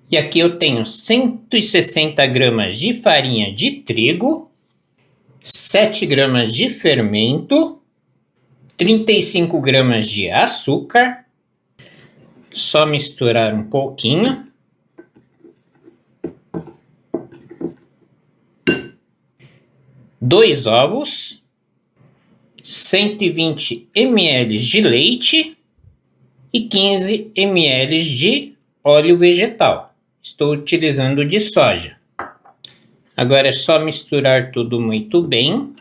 E aqui eu tenho 160 gramas de farinha de trigo, 7 gramas de fermento, 35 gramas de açúcar. Só misturar um pouquinho. Dois ovos, 120 ml de leite e 15 ml de óleo vegetal. Estou utilizando de soja. Agora é só misturar tudo muito bem.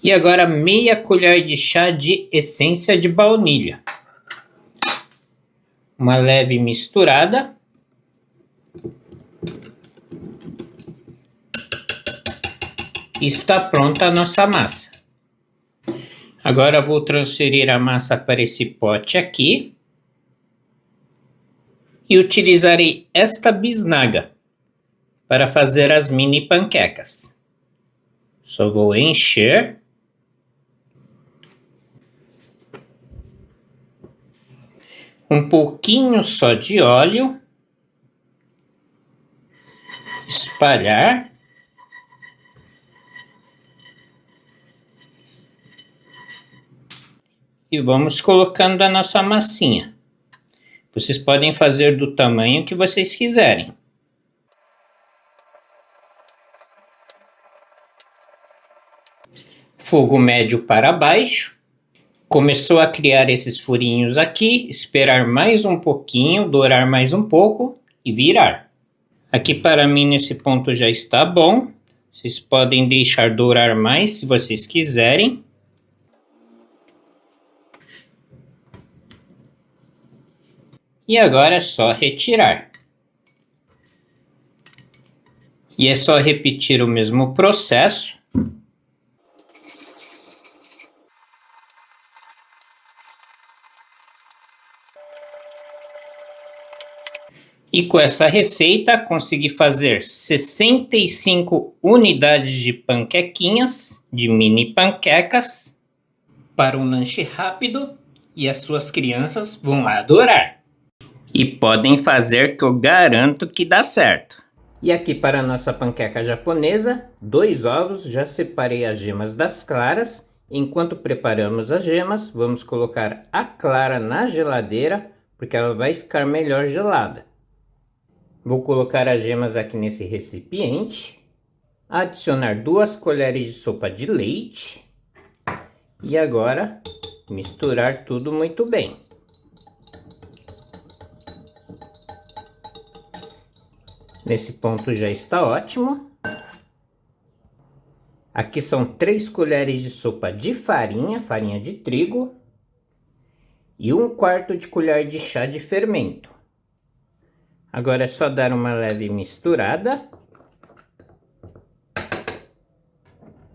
E agora meia colher de chá de essência de baunilha. Uma leve misturada. Está pronta a nossa massa. Agora vou transferir a massa para esse pote aqui. E utilizarei esta bisnaga para fazer as mini panquecas. Só vou encher. Um pouquinho só de óleo. Espalhar. E vamos colocando a nossa massinha. Vocês podem fazer do tamanho que vocês quiserem. Fogo médio para baixo. Começou a criar esses furinhos aqui, esperar mais um pouquinho, dourar mais um pouco e virar. Aqui para mim nesse ponto já está bom. Vocês podem deixar dourar mais se vocês quiserem. E agora é só retirar. E é só repetir o mesmo processo. E com essa receita consegui fazer 65 unidades de panquequinhas, de mini panquecas, para um lanche rápido e as suas crianças vão adorar. E podem fazer que eu garanto que dá certo. E aqui para a nossa panqueca japonesa, 2 ovos, já separei as gemas das claras. Enquanto preparamos as gemas, vamos colocar a clara na geladeira, porque ela vai ficar melhor gelada. Vou colocar as gemas aqui nesse recipiente, adicionar 2 colheres de sopa de leite e agora misturar tudo muito bem. Nesse ponto já está ótimo. Aqui são 3 colheres de sopa de farinha, farinha de trigo e 1/4 de colher de chá de fermento. Agora é só dar uma leve misturada.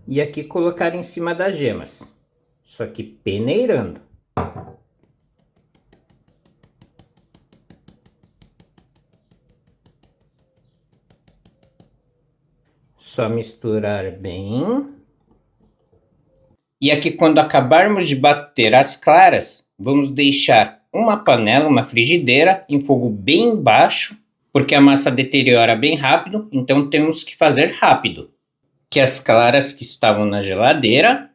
E aqui colocar em cima das gemas, só que peneirando. Só misturar bem. E aqui quando acabarmos de bater as claras, vamos deixar uma panela, uma frigideira, em fogo bem baixo, porque a massa deteriora bem rápido, então temos que fazer rápido. Que as claras que estavam na geladeira.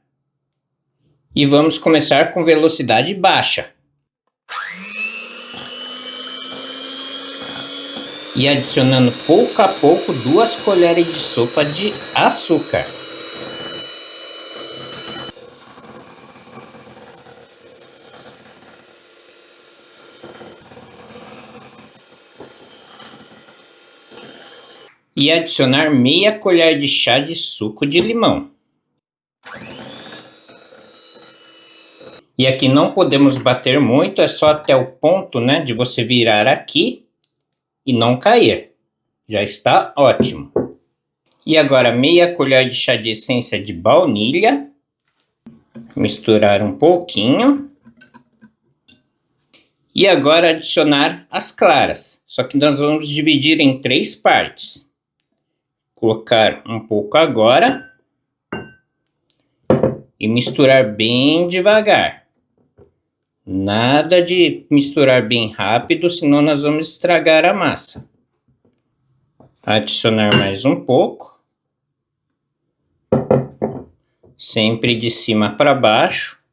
E vamos começar com velocidade baixa. E adicionando pouco a pouco 2 colheres de sopa de açúcar. E adicionar meia colher de chá de suco de limão. E aqui não podemos bater muito, é só até o ponto, né, de você virar aqui e não cair. Já está ótimo. E agora meia colher de chá de essência de baunilha. Misturar um pouquinho. E agora adicionar as claras. Só que nós vamos dividir em 3 partes. Colocar um pouco agora. E misturar bem devagar. Nada de misturar bem rápido, senão nós vamos estragar a massa. Adicionar mais um pouco. Sempre de cima para baixo.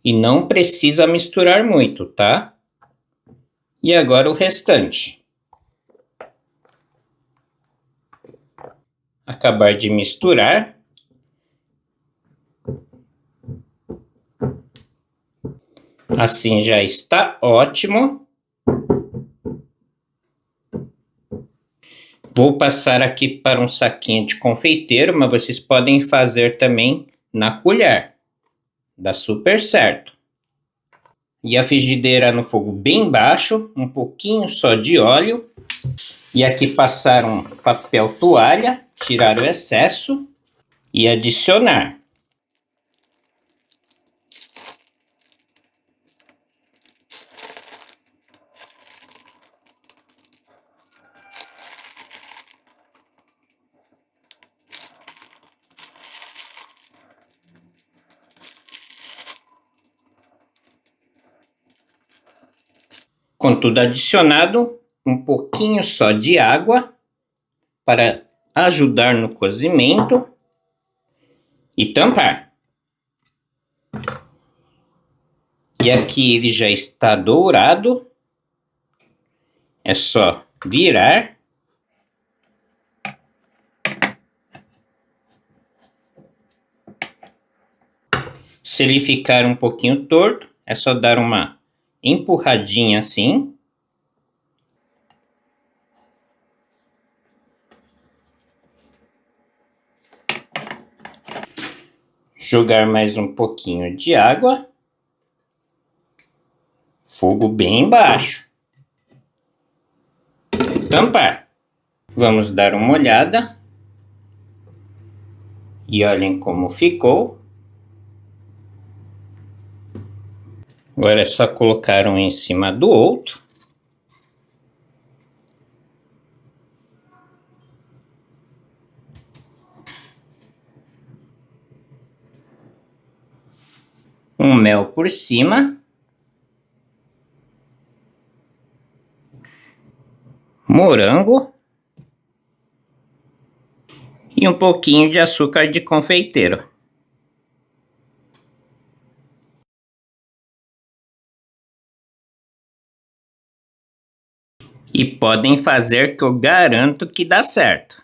E não precisa misturar muito, tá? E agora o restante. Acabar de misturar. Assim já está ótimo. Vou passar aqui para um saquinho de confeiteiro, mas vocês podem fazer também na colher. Dá super certo. E a frigideira no fogo bem baixo, um pouquinho só de óleo. E aqui passar um papel toalha, tirar o excesso e adicionar. Com tudo adicionado, um pouquinho só de água para ajudar no cozimento e tampar. E aqui ele já está dourado, é só virar. Se ele ficar um pouquinho torto, é só dar uma empurradinha assim. Jogar mais um pouquinho de água. Fogo bem baixo. Tampar. Vamos dar uma olhada. E olhem como ficou. Agora é só colocar um em cima do outro. Um mel por cima. Morango. E um pouquinho de açúcar de confeiteiro. E podem fazer que eu garanto que dá certo.